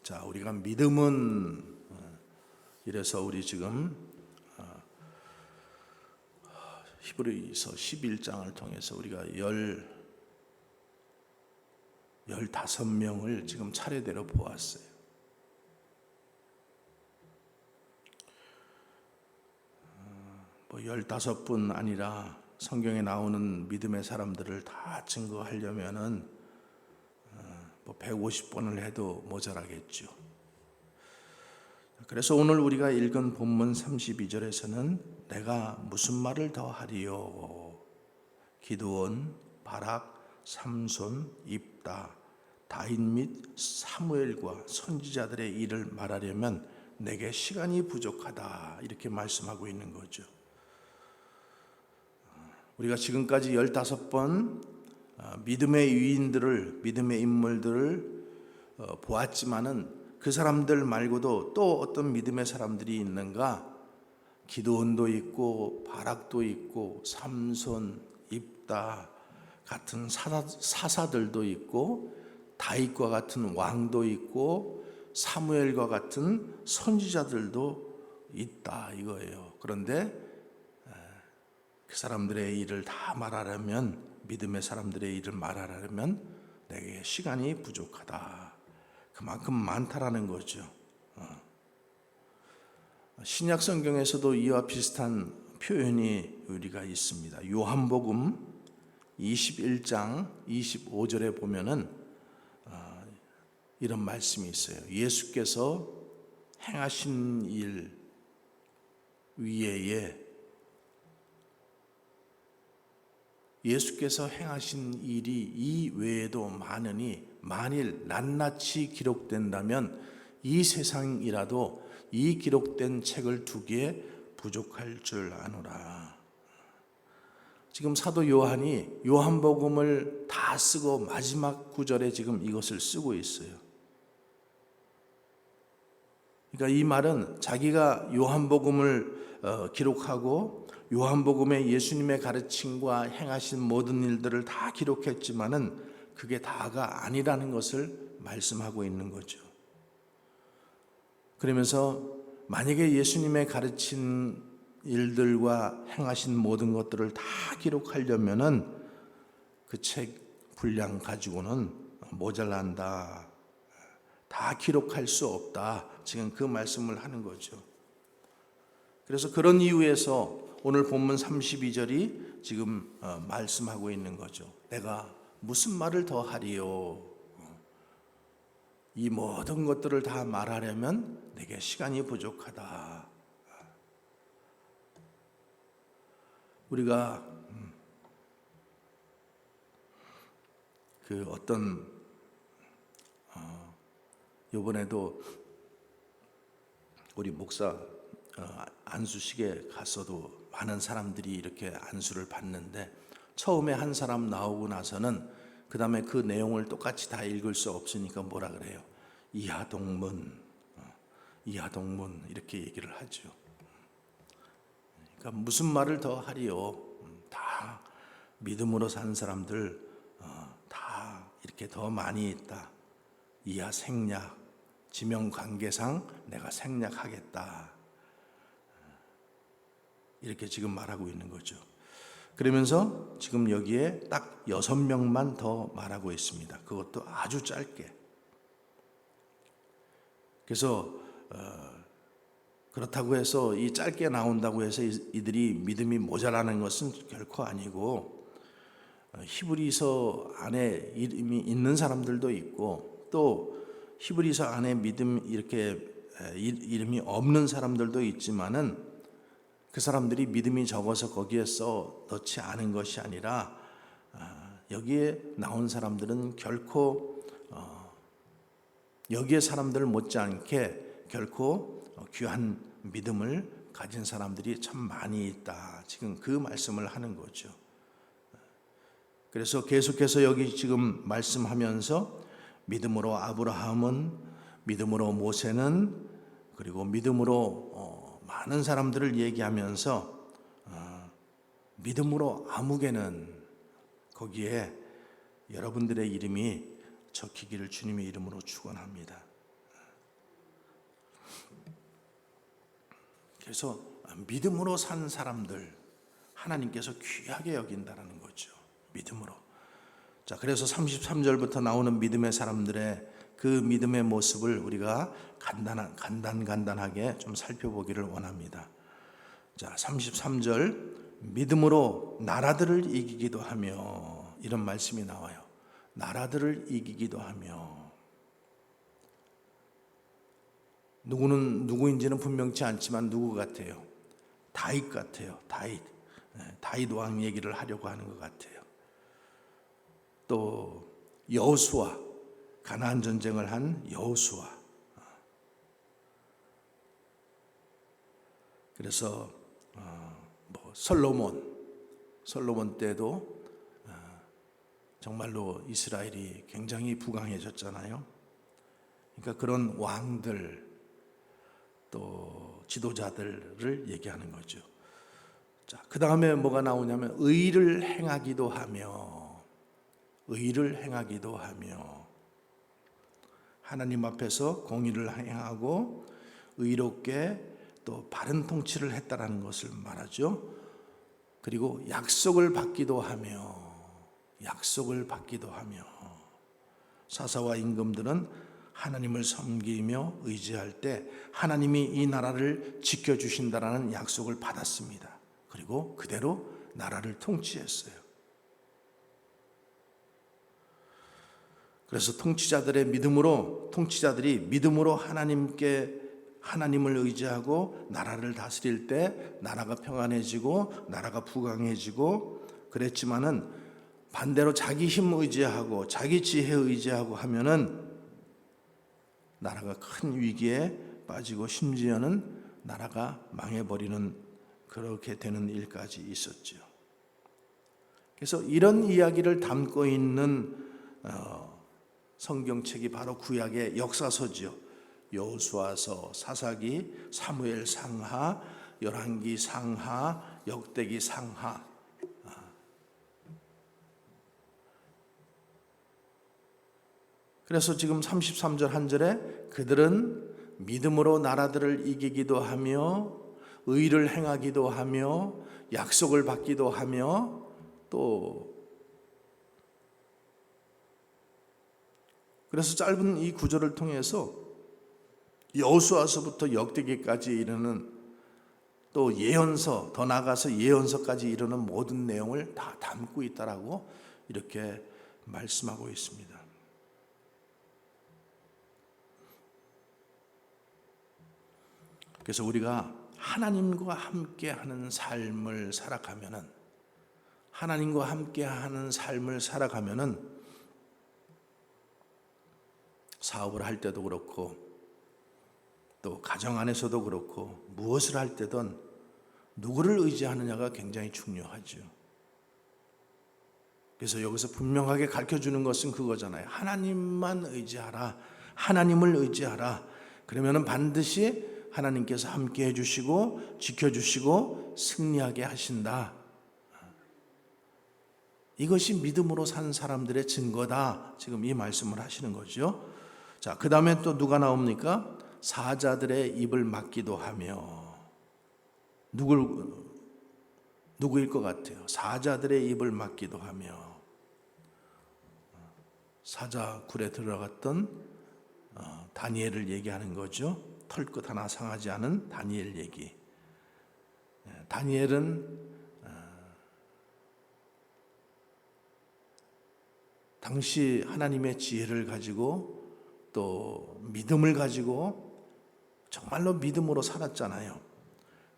자, 우리가 믿음은 이래서 우리 지금 히브리서 11장을 통해서 우리가 15명을 지금 차례대로 보았어요. 뭐 15분 아니라 성경에 나오는 믿음의 사람들을 다 증거하려면은 뭐 150번을 해도 모자라겠죠. 그래서 오늘 우리가 읽은 본문 32절에서는 내가 무슨 말을 더 하리요? 기드온, 바락, 삼손, 입다, 다윗 및 사무엘과 선지자들의 일을 말하려면 내게 시간이 부족하다, 이렇게 말씀하고 있는 거죠. 우리가 지금까지 15번 믿음의 위인들을, 믿음의 인물들을 보았지만은 그 사람들 말고도 또 어떤 믿음의 사람들이 있는가? 기드온도 있고 바락도 있고 삼손, 입다 같은 사사들도 있고 다윗과 같은 왕도 있고 사무엘과 같은 선지자들도 있다 이거예요. 그런데 그 사람들의 일을 다 말하려면, 믿음의 사람들의 일을 말하려면 내게 시간이 부족하다. 그만큼 많다라는 거죠. 신약 성경에서도 이와 비슷한 표현이 우리가 있습니다. 요한복음 21장 25절에 보면은 이런 말씀이 있어요. 예수께서 행하신 일 위에 예수께서 행하신 일이 이 외에도 많으니 만일 낱낱이 기록된다면 이 세상이라도 이 기록된 책을 두기에 부족할 줄 아노라. 지금 사도 요한이 요한복음을 다 쓰고 마지막 구절에 지금 이것을 쓰고 있어요. 그러니까 이 말은 자기가 요한복음을 기록하고 요한복음에 예수님의 가르침과 행하신 모든 일들을 다 기록했지만은 그게 다가 아니라는 것을 말씀하고 있는 거죠. 그러면서 만약에 예수님의 가르친 일들과 행하신 모든 것들을 다 기록하려면은 그 책 분량 가지고는 모자란다. 다 기록할 수 없다. 지금 그 말씀을 하는 거죠. 그래서 그런 이유에서 오늘 본문 32절이 지금 말씀하고 있는 거죠. 내가 무슨 말을 더 하리요? 이 모든 것들을 다 말하려면 내게 시간이 부족하다. 우리가 그 어떤 이번에도 우리 목사 안수식에 갔어도 많은 사람들이 이렇게 안수를 받는데 처음에 한 사람 나오고 나서는 그 다음에 그 내용을 똑같이 다 읽을 수 없으니까 뭐라 그래요? 이하동문 이렇게 얘기를 하죠. 그러니까 무슨 말을 더 하리요? 다 믿음으로 산 사람들 다 이렇게 더 많이 있다. 이하 생략, 지명 관계상 내가 생략하겠다. 이렇게 지금 말하고 있는 거죠. 그러면서 지금 여기에 딱 6명만 더 말하고 있습니다. 그것도 아주 짧게. 그래서 그렇다고 해서 이 짧게 나온다고 해서 이들이 믿음이 모자라는 것은 결코 아니고 히브리서 안에 이름이 있는 사람들도 있고 또 히브리서 안에 믿음 이렇게 이름이 없는 사람들도 있지만은 그 사람들이 믿음이 적어서 거기에 써 넣지 않은 것이 아니라 여기에 나온 사람들은 결코 여기에 사람들 못지않게 결코 귀한 믿음을 가진 사람들이 참 많이 있다. 지금 그 말씀을 하는 거죠. 그래서 계속해서 여기 지금 말씀하면서 믿음으로 아브라함은, 믿음으로 모세는, 그리고 믿음으로 많은 사람들을 얘기하면서 믿음으로 아무개는 거기에 여러분들의 이름이 적히기를 주님의 이름으로 축원합니다. 그래서 믿음으로 산 사람들 하나님께서 귀하게 여긴다라는 거죠. 믿음으로. 자, 그래서 33절부터 나오는 믿음의 사람들의 그 믿음의 모습을 우리가 간단하게 좀 살펴보기를 원합니다. 자, 33절 믿음으로 나라들을 이기기도 하며, 이런 말씀이 나와요. 나라들을 이기기도 하며. 누구인지는 분명치 않지만 누구 같아요? 다윗 같아요. 다윗 왕 얘기를 하려고 하는 것 같아요. 또 여호수아, 가나안 전쟁을 한 여호수아. 그래서 솔로몬 때도 정말로 이스라엘이 굉장히 부강해졌잖아요. 그러니까 그런 왕들 또 지도자들을 얘기하는 거죠. 자, 그 다음에 뭐가 나오냐면 의를 행하기도 하며, 하나님 앞에서 공의를 행하고 의롭게 또 바른 통치를 했다라는 것을 말하죠. 그리고 약속을 받기도 하며, 사사와 임금들은 하나님을 섬기며 의지할 때 하나님이 이 나라를 지켜주신다라는 약속을 받았습니다. 그리고 그대로 나라를 통치했어요. 그래서 통치자들이 믿음으로 하나님을 의지하고 나라를 다스릴 때 나라가 평안해지고 나라가 부강해지고 그랬지만은 반대로 자기 힘 의지하고 자기 지혜 의지하고 하면은 나라가 큰 위기에 빠지고 심지어는 나라가 망해버리는, 그렇게 되는 일까지 있었죠. 그래서 이런 이야기를 담고 있는 성경책이 바로 구약의 역사서죠. 여호수아서, 사사기, 사무엘 상하, 열왕기 상하, 역대기 상하. 그래서 지금 33절 한 절에 그들은 믿음으로 나라들을 이기기도 하며 의를 행하기도 하며 약속을 받기도 하며 또 그래서 짧은 이 구절을 통해서 여호수아서부터 역대기까지 이르는 또 예언서, 더 나아가서 예언서까지 이르는 모든 내용을 다 담고 있다라고 이렇게 말씀하고 있습니다. 그래서 우리가 하나님과 함께하는 삶을 살아가면은 사업을 할 때도 그렇고 또 가정 안에서도 그렇고 무엇을 할 때든 누구를 의지하느냐가 굉장히 중요하죠. 그래서 여기서 분명하게 가르쳐주는 것은 그거잖아요. 하나님만 의지하라. 하나님을 의지하라. 그러면은 반드시 하나님께서 함께 해주시고 지켜주시고 승리하게 하신다. 이것이 믿음으로 산 사람들의 증거다. 지금 이 말씀을 하시는 거죠. 자, 그 다음에 또 누가 나옵니까? 사자들의 입을 막기도 하며. 누구일 것 같아요? 사자들의 입을 막기도 하며. 사자굴에 들어갔던 다니엘을 얘기하는 거죠. 털끝 하나 상하지 않은 다니엘 얘기. 다니엘은 당시 하나님의 지혜를 가지고 또 믿음을 가지고 정말로 믿음으로 살았잖아요.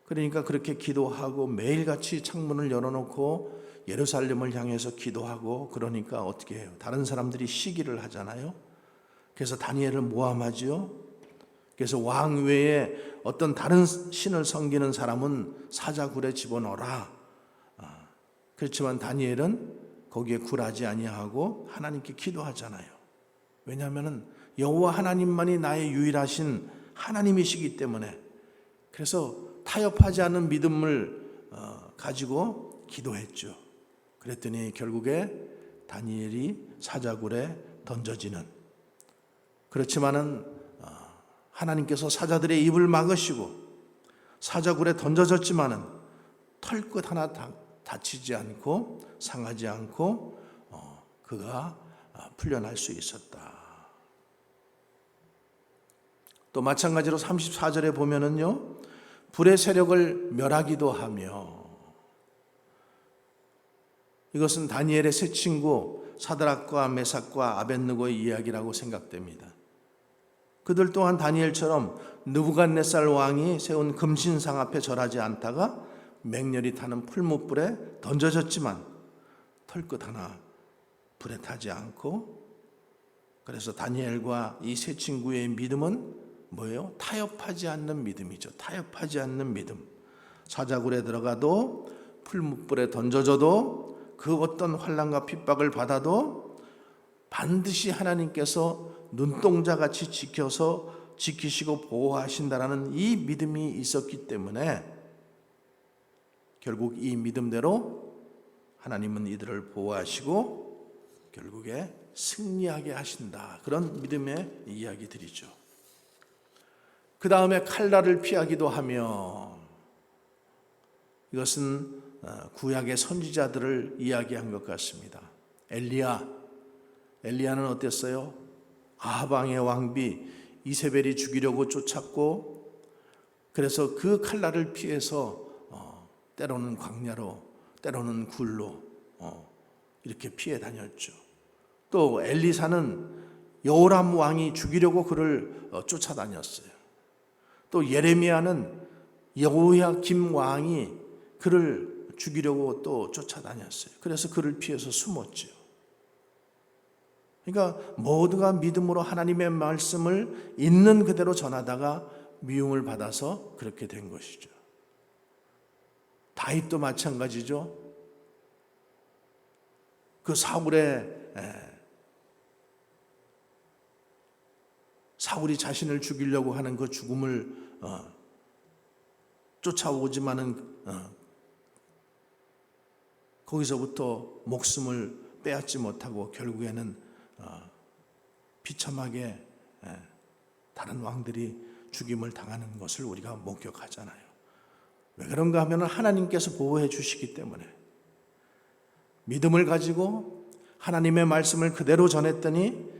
그러니까 그렇게 기도하고 매일같이 창문을 열어놓고 예루살렘을 향해서 기도하고 그러니까 어떻게 해요? 다른 사람들이 시기를 하잖아요. 그래서 다니엘을 모함하죠. 그래서 왕 외에 어떤 다른 신을 섬기는 사람은 사자굴에 집어넣어라. 그렇지만 다니엘은 거기에 굴하지 아니하고 하나님께 기도하잖아요. 왜냐하면 여호와 하나님만이 나의 유일하신 하나님이시기 때문에. 그래서 타협하지 않는 믿음을 가지고 기도했죠. 그랬더니 결국에 다니엘이 사자굴에 던져지는. 그렇지만은 하나님께서 사자들의 입을 막으시고 사자굴에 던져졌지만은 털끝 하나 다치지 않고 상하지 않고 그가 풀려날 수 있었다. 또 마찬가지로 34절에 보면은요, 불의 세력을 멸하기도 하며, 이것은 다니엘의 세 친구 사드락과 메삭과 아벳느고의 이야기라고 생각됩니다. 그들 또한 다니엘처럼 느부갓네살 왕이 세운 금신상 앞에 절하지 않다가 맹렬히 타는 풀무불에 던져졌지만 털끝 하나 불에 타지 않고, 그래서 다니엘과 이 세 친구의 믿음은 뭐예요? 타협하지 않는 믿음이죠. 타협하지 않는 믿음. 사자굴에 들어가도 풀무불에 던져져도 그 어떤 환난과 핍박을 받아도 반드시 하나님께서 눈동자같이 지키시고 보호하신다라는 이 믿음이 있었기 때문에 결국 이 믿음대로 하나님은 이들을 보호하시고 결국에 승리하게 하신다. 그런 믿음의 이야기들이죠. 그 다음에 칼날을 피하기도 하며, 이것은 구약의 선지자들을 이야기한 것 같습니다. 엘리야는 어땠어요? 아합왕의 왕비 이세벨이 죽이려고 쫓았고, 그래서 그 칼날을 피해서 때로는 광야로, 때로는 굴로 이렇게 피해 다녔죠. 또 엘리사는 여호람 왕이 죽이려고 그를 쫓아다녔어요. 또 예레미야는 여호야김 왕이 그를 죽이려고 또 쫓아다녔어요. 그래서 그를 피해서 숨었죠. 그러니까 모두가 믿음으로 하나님의 말씀을 있는 그대로 전하다가 미움을 받아서 그렇게 된 것이죠. 다윗도 마찬가지죠. 그 사울이 자신을 죽이려고 하는 그 죽음을 쫓아오지만은 거기서부터 목숨을 빼앗지 못하고 결국에는 비참하게 다른 왕들이 죽임을 당하는 것을 우리가 목격하잖아요. 왜 그런가 하면 하나님께서 보호해 주시기 때문에, 믿음을 가지고 하나님의 말씀을 그대로 전했더니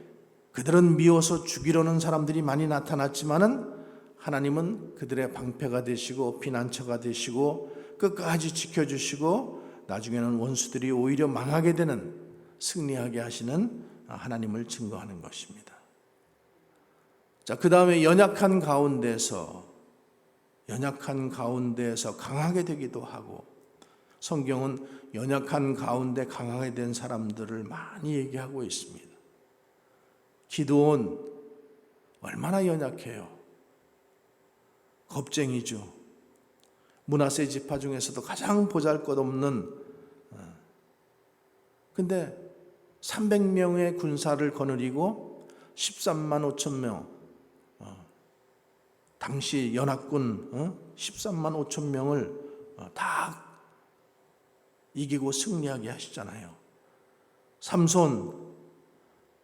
그들은 미워서 죽이려는 사람들이 많이 나타났지만은 하나님은 그들의 방패가 되시고 피난처가 되시고 끝까지 지켜주시고 나중에는 원수들이 오히려 망하게 되는, 승리하게 하시는 하나님을 증거하는 것입니다. 자, 그 다음에 연약한 가운데서 강하게 되기도 하고, 성경은 연약한 가운데 강하게 된 사람들을 많이 얘기하고 있습니다. 기드온 얼마나 연약해요. 겁쟁이죠. 므낫세 지파 중에서도 가장 보잘것없는, 근데 300명의 군사를 거느리고 13만 5천 명, 당시 연합군 13만 5천 명을 다 이기고 승리하게 하시잖아요. 삼손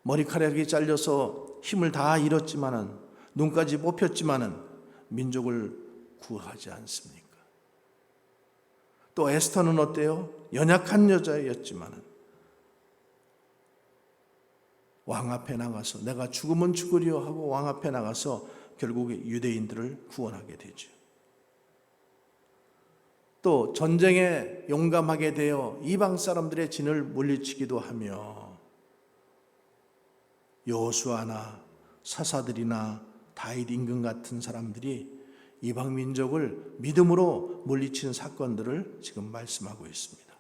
머리카락이 잘려서 힘을 다 잃었지만은, 눈까지 뽑혔지만은 민족을 구하지 않습니까? 또 에스더는 어때요? 연약한 여자였지만은 왕 앞에 나가서 내가 죽으면 죽으리요 하고 왕 앞에 나가서 결국에 유대인들을 구원하게 되죠. 또 전쟁에 용감하게 되어 이방 사람들의 진을 물리치기도 하며, 여호수아나 사사들이나 다윗 임금 같은 사람들이 이방 민족을 믿음으로 물리친 사건들을 지금 말씀하고 있습니다.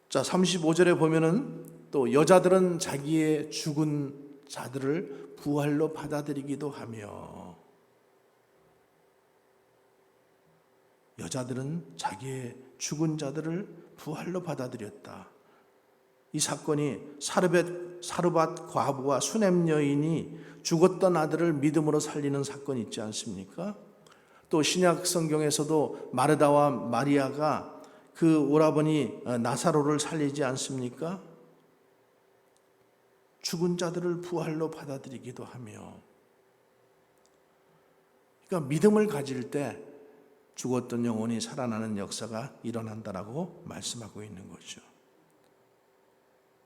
자, 35절에 보면은 또 여자들은 자기의 죽은 자들을 부활로 받아들이기도 하며, 여자들은 자기의 죽은 자들을 부활로 받아들였다. 이 사건이 사르밧 과부와 수넴 여인이 죽었던 아들을 믿음으로 살리는 사건이 있지 않습니까? 또 신약 성경에서도 마르다와 마리아가 그 오라버니 나사로를 살리지 않습니까? 죽은 자들을 부활로 받아들이기도 하며, 그러니까 믿음을 가질 때 죽었던 영혼이 살아나는 역사가 일어난다라고 말씀하고 있는 거죠.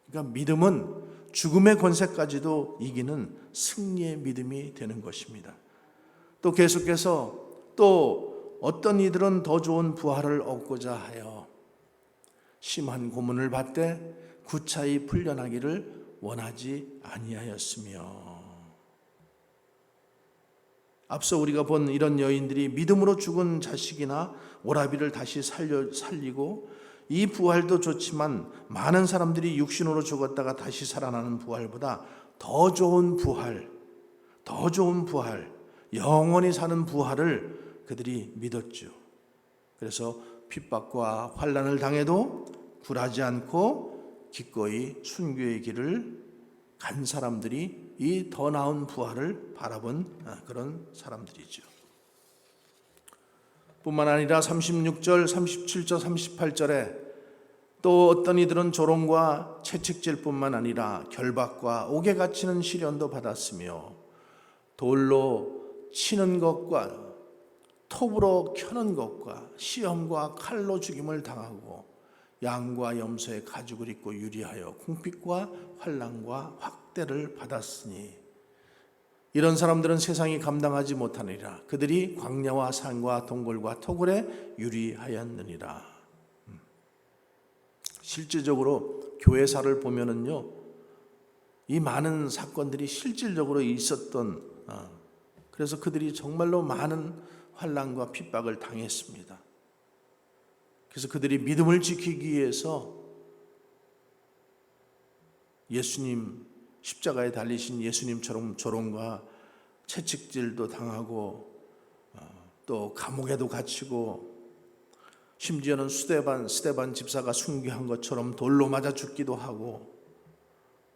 그러니까 믿음은 죽음의 권세까지도 이기는 승리의 믿음이 되는 것입니다. 또 계속해서 또 어떤 이들은 더 좋은 부활을 얻고자 하여 심한 고문을 받되 구차히 풀려나기를 원하지 아니하였으며, 앞서 우리가 본 이런 여인들이 믿음으로 죽은 자식이나 오라비를 다시 살리고, 이 부활도 좋지만 많은 사람들이 육신으로 죽었다가 다시 살아나는 부활보다 더 좋은 부활, 영원히 사는 부활을 그들이 믿었죠. 그래서 핍박과 환난을 당해도 굴하지 않고 기꺼이 순교의 길을 간 사람들이 이 더 나은 부활을 바라본 그런 사람들이죠. 뿐만 아니라 36절, 37절, 38절에 또 어떤 이들은 조롱과 채찍질 뿐만 아니라 결박과 옥에 갇히는 시련도 받았으며, 돌로 치는 것과 톱으로 켜는 것과 시험과 칼로 죽임을 당하고, 양과 염소의 가죽을 입고 유리하여 궁핍과 환난과 확대를 받았으니, 이런 사람들은 세상이 감당하지 못하느니라. 그들이 광야와 산과 동굴과 토굴에 유리하였느니라. 실질적으로 교회사를 보면은요, 이 많은 사건들이 실질적으로 있었던, 그래서 그들이 정말로 많은 환난과 핍박을 당했습니다. 그래서 그들이 믿음을 지키기 위해서 예수님, 십자가에 달리신 예수님처럼 조롱과 채찍질도 당하고, 또 감옥에도 갇히고, 심지어는 스데반 집사가 순교한 것처럼 돌로 맞아 죽기도 하고,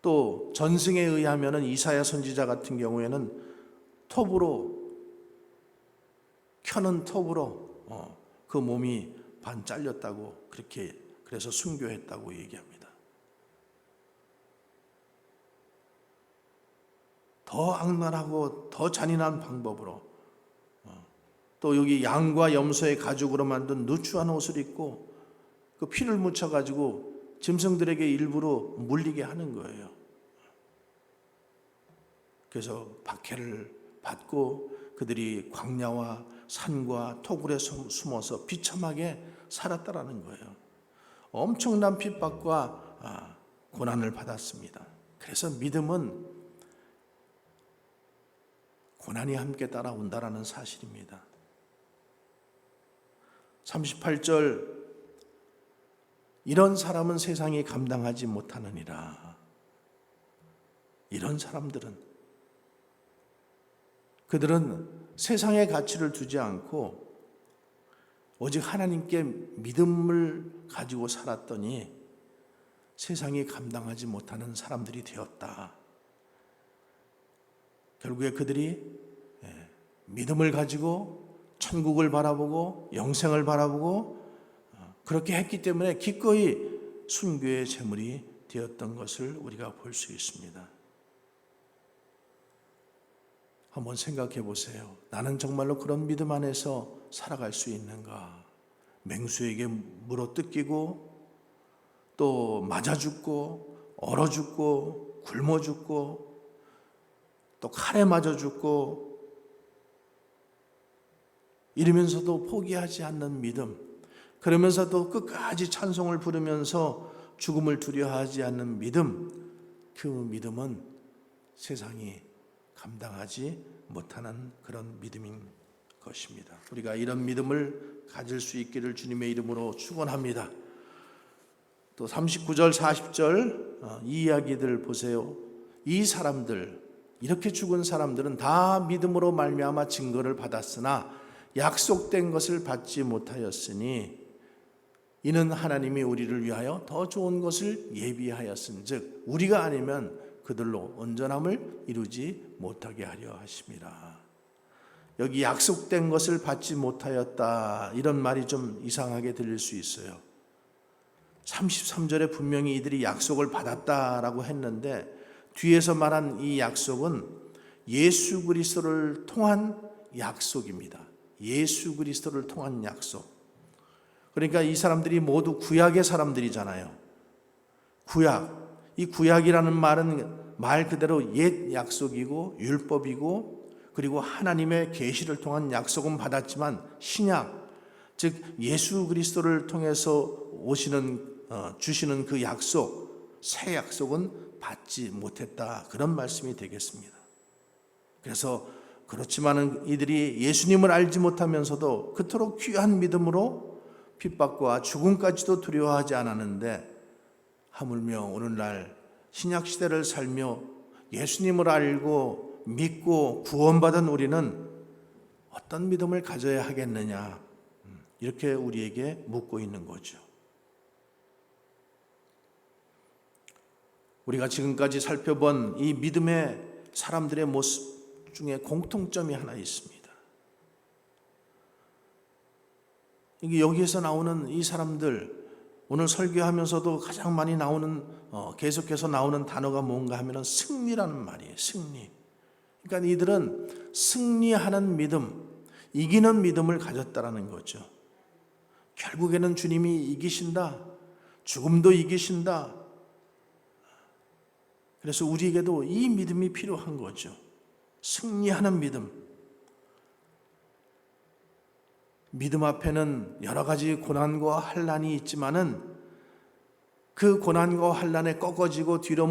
또 전승에 의하면 이사야 선지자 같은 경우에는 켜는 톱으로 그 몸이 반 잘렸다고, 그래서 순교했다고 얘기합니다. 더 악랄하고 더 잔인한 방법으로, 또 여기 양과 염소의 가죽으로 만든 누추한 옷을 입고 그 피를 묻혀가지고 짐승들에게 일부러 물리게 하는 거예요. 그래서 박해를 받고 그들이 광야와 산과 토굴에 숨어서 비참하게 살았다라는 거예요. 엄청난 핍박과 고난을 받았습니다. 그래서 믿음은 고난이 함께 따라온다라는 사실입니다. 38절, 이런 사람은 세상이 감당하지 못하느니라. 이런 사람들은, 그들은 세상의 가치를 두지 않고 오직 하나님께 믿음을 가지고 살았더니 세상이 감당하지 못하는 사람들이 되었다. 결국에 그들이 믿음을 가지고 천국을 바라보고 영생을 바라보고 그렇게 했기 때문에 기꺼이 순교의 제물이 되었던 것을 우리가 볼 수 있습니다. 한번 생각해 보세요. 나는 정말로 그런 믿음 안에서 살아갈 수 있는가? 맹수에게 물어 뜯기고, 또 맞아 죽고, 얼어 죽고, 굶어 죽고, 또 칼에 맞아 죽고, 이러면서도 포기하지 않는 믿음, 그러면서도 끝까지 찬송을 부르면서 죽음을 두려워하지 않는 믿음, 그 믿음은 세상이 감당하지 못하는 그런 믿음인 것입니다. 우리가 이런 믿음을 가질 수 있기를 주님의 이름으로 축원합니다. 또 39절, 40절 이 이야기들 보세요. 이 사람들, 이렇게 죽은 사람들은 다 믿음으로 말미암아 증거를 받았으나 약속된 것을 받지 못하였으니, 이는 하나님이 우리를 위하여 더 좋은 것을 예비하였은즉 우리가 아니면 그들로 온전함을 이루지 못하게 하려 하심이라. 여기 약속된 것을 받지 못하였다, 이런 말이 좀 이상하게 들릴 수 있어요. 33절에 분명히 이들이 약속을 받았다라고 했는데, 뒤에서 말한 이 약속은 예수 그리스도를 통한 약속입니다. 예수 그리스도를 통한 약속. 그러니까 이 사람들이 모두 구약의 사람들이잖아요. 구약. 이 구약이라는 말은 말 그대로 옛 약속이고 율법이고, 그리고 하나님의 계시를 통한 약속은 받았지만 신약, 즉 예수 그리스도를 통해서 주시는 그 약속, 새 약속은 받지 못했다, 그런 말씀이 되겠습니다. 그래서 그렇지만은 이들이 예수님을 알지 못하면서도 그토록 귀한 믿음으로 핍박과 죽음까지도 두려워하지 않았는데, 하물며 오늘날 신약 시대를 살며 예수님을 알고 믿고 구원받은 우리는 어떤 믿음을 가져야 하겠느냐, 이렇게 우리에게 묻고 있는 거죠. 우리가 지금까지 살펴본 이 믿음의 사람들의 모습 중에 공통점이 하나 있습니다. 여기에서 나오는 이 사람들, 오늘 설교하면서도 가장 많이 계속해서 나오는 단어가 뭔가 하면 승리라는 말이에요. 승리. 그러니까 이들은 승리하는 믿음, 이기는 믿음을 가졌다라는 거죠. 결국에는 주님이 이기신다, 죽음도 이기신다. 그래서 우리에게도 이 믿음이 필요한 거죠. 승리하는 믿음. 믿음 앞에는 여러 가지 고난과 환난이 있지만은 그 고난과 환난에 꺾어지고 뒤로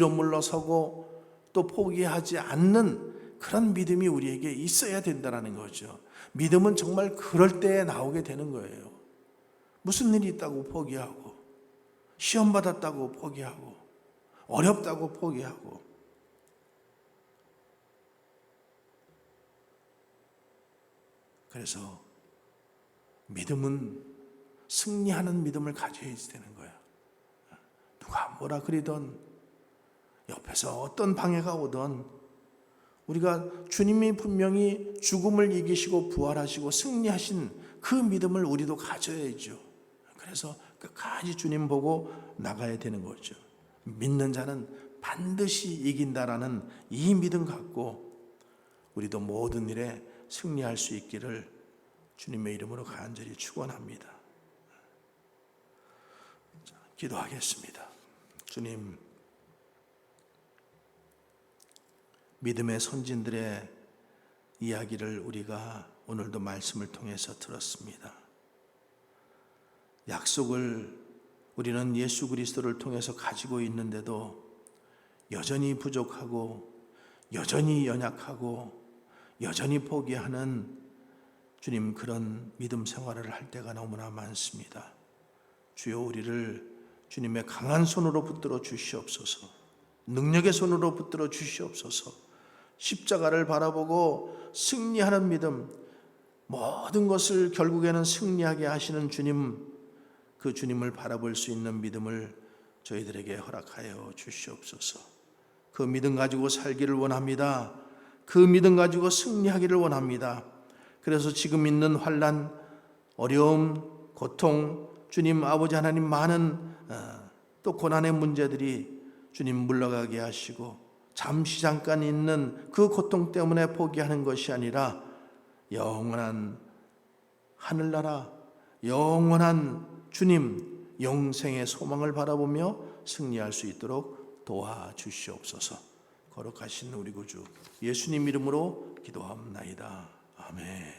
물러서고 또 포기하지 않는 그런 믿음이 우리에게 있어야 된다는 거죠. 믿음은 정말 그럴 때에 나오게 되는 거예요. 무슨 일이 있다고 포기하고, 시험 받았다고 포기하고, 어렵다고 포기하고. 그래서 믿음은 승리하는 믿음을 가져야 되는 거야. 누가 뭐라 그리던, 옆에서 어떤 방해가 오던, 우리가 주님이 분명히 죽음을 이기시고 부활하시고 승리하신 그 믿음을 우리도 가져야죠. 그래서 끝까지 주님 보고 나가야 되는 거죠. 믿는 자는 반드시 이긴다라는 이 믿음 갖고 우리도 모든 일에 승리할 수 있기를 주님의 이름으로 간절히 축원합니다. 기도하겠습니다. 주님, 믿음의 선진들의 이야기를 우리가 오늘도 말씀을 통해서 들었습니다. 약속을 우리는 예수 그리스도를 통해서 가지고 있는데도 여전히 부족하고 여전히 연약하고 여전히 포기하는 주님, 그런 믿음 생활을 할 때가 너무나 많습니다. 주여, 우리를 주님의 강한 손으로 붙들어 주시옵소서. 능력의 손으로 붙들어 주시옵소서. 십자가를 바라보고 승리하는 믿음, 모든 것을 결국에는 승리하게 하시는 주님, 그 주님을 바라볼 수 있는 믿음을 저희들에게 허락하여 주시옵소서. 그 믿음 가지고 살기를 원합니다. 그 믿음 가지고 승리하기를 원합니다. 그래서 지금 있는 환난, 어려움, 고통, 주님 아버지 하나님, 많은 또 고난의 문제들이 주님 물러가게 하시고, 잠시 잠깐 있는 그 고통 때문에 포기하는 것이 아니라 영원한 하늘나라, 영원한 주님, 영생의 소망을 바라보며 승리할 수 있도록 도와주시옵소서. 거룩하신 우리 구주 예수님 이름으로 기도합나이다. 아멘.